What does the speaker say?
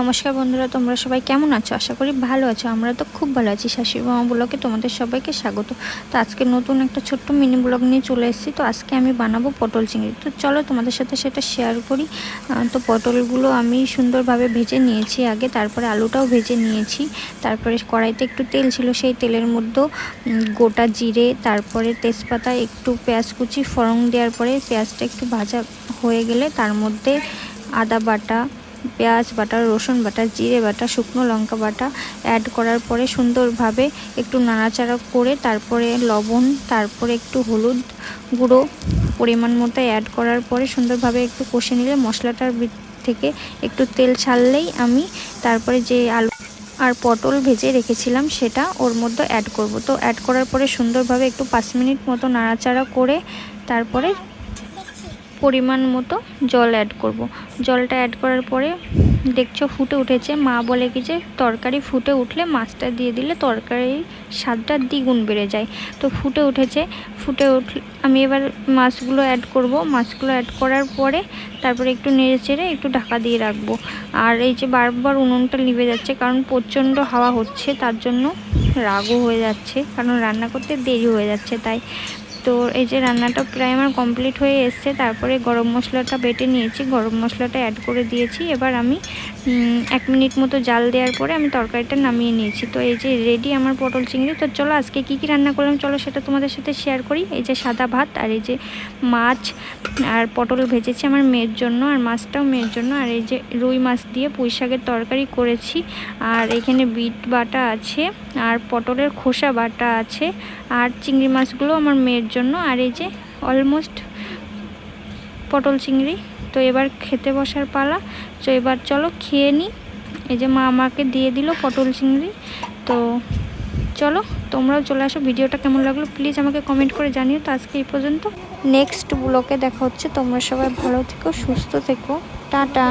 নমস্কার বন্ধুরা, তোমরা সবাই কেমন আছো? আশা করি ভালো আছো। আমরা তো খুব ভালো আছি। শাশুড়ি মামা ব্লগে তোমাদের সবাইকে স্বাগত। তো আজকে নতুন একটা ছোট্ট মিনি ব্লগ নিয়ে চলে এসেছি। তো আজকে আমি বানাবো পটল চিংড়ি। তো চলো তোমাদের সাথে সেটা শেয়ার করি। তো পটলগুলো আমি সুন্দরভাবে ভেজে নিয়েছি আগে, তারপরে আলুটাও ভেজে নিয়েছি। তারপরে কড়াইতে একটু তেল ছিল, সেই তেলের মধ্যেও গোটা জিরে, তারপরে তেজপাতা, একটু পেঁয়াজ কুচি ফোড়ন দেওয়ার পরে পেঁয়াজটা একটু ভাজা হয়ে গেলে তার মধ্যে আদা বাটা, পেঁয়াজ বাটা, রসুন বাটা, জিরে বাটা, শুকনো লঙ্কা বাটা অ্যাড করার পরে সুন্দরভাবে একটু নাড়াচাড়া করে তারপরে লবণ, তারপরে একটু হলুদ গুঁড়ো পরিমাণ মতো অ্যাড করার পরে সুন্দরভাবে একটু কষে নিলে মশলাটার থেকে একটু তেল ছাড়লেই আমি তারপরে যে আলু আর পটল ভেজে রেখেছিলাম সেটা ওর মধ্যে অ্যাড করব। তো অ্যাড করার পরে সুন্দরভাবে একটু 5 মিনিট মতো নাড়াচাড়া করে তারপরে পরিমাণ মতো জল অ্যাড করব। জলটা অ্যাড করার পরে দেখছো ফুটে উঠেছে। মা বলে কি যে তরকারি ফুটে উঠলে মাছটা দিয়ে দিলে তরকারির স্বাদটা দ্বিগুণ বেড়ে যায়। তো ফুটে উঠেছে, ফুটে উঠলে আমি এবার মাছগুলো অ্যাড করব। মাছগুলো অ্যাড করার পরে তারপরে একটু নেড়ে চেড়ে একটু ঢাকা দিয়ে রাখবো। আর এই যে বারবার উনুনটা নিভে যাচ্ছে কারণ প্রচণ্ড হাওয়া হচ্ছে, তার জন্য রাগও হয়ে যাচ্ছে, কারণ রান্না করতে দেরি হয়ে যাচ্ছে তাই। তো এই যে রান্নাটা প্রায় আমার কমপ্লিট হয়ে এসছে। তারপরে গরম মশলাটা বেটে নিয়েছি, গরম মশলাটা অ্যাড করে দিয়েছি। এবার আমি 1 মিনিট মতো জাল দেওয়ার পরে আমি তরকারিটা নামিয়ে নিয়েছি। তো এই যে রেডি আমার পটল চিংড়ি। তো চলো আজকে কী কী রান্না করলাম চলো সেটা তোমাদের সাথে শেয়ার করি। এই যে সাদা ভাত, আর এই যে মাছ আর পটল ভেজেছি আমার মেয়ের জন্য, আর মাছটাও মেয়ের জন্য। আর এই যে রুই মাছ দিয়ে পুঁই শাকের তরকারি করেছি। আর এখানে বিট বাটা আছে, আর পটলের খোসা বাটা আছে, আর চিংড়ি মাছগুলো আমার মেয়ের জন্য। আর এই যে অলমোস্ট পটল চিংড়ি। তো এবার খেতে বসার পালা। তো এবার চলো খেয়ে নিই। এই যে মা আমাকে দিয়ে দিল পটল চিংড়ি। তো চলো তোমরাও চলে আসো। ভিডিওটা কেমন লাগলো প্লিজ আমাকে কমেন্ট করে জানিও। তো আজকে এই পর্যন্ত, নেক্সট ব্লগে দেখা হচ্ছে। তোমরা সবাই ভালো থেকো, সুস্থ থেকো, টাটা।